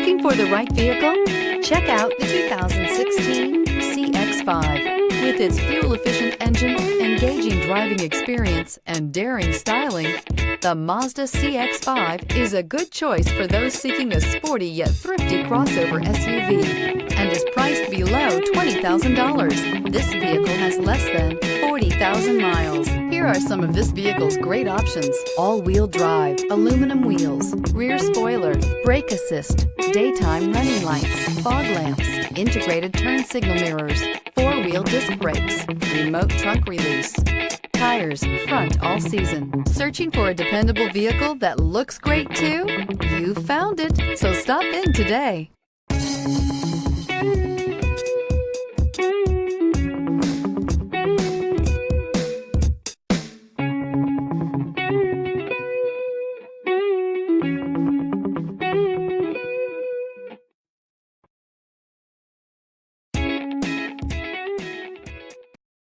Looking for the right vehicle? Check out the 2016 CX-5. With its fuel-efficient engine, engaging driving experience, and daring styling, the Mazda CX-5 is a good choice for those seeking a sporty yet thrifty crossover SUV and is priced below $20,000. This vehicle has less than 40,000 miles. Here are some of this vehicle's great options: all-wheel drive, aluminum wheels, rear spoiler, brake assist, daytime running lights, fog lamps, integrated turn signal mirrors, four-wheel disc brakes, remote trunk release, tires front all season. Searching for a dependable vehicle that looks great too? You found it, so stop in today.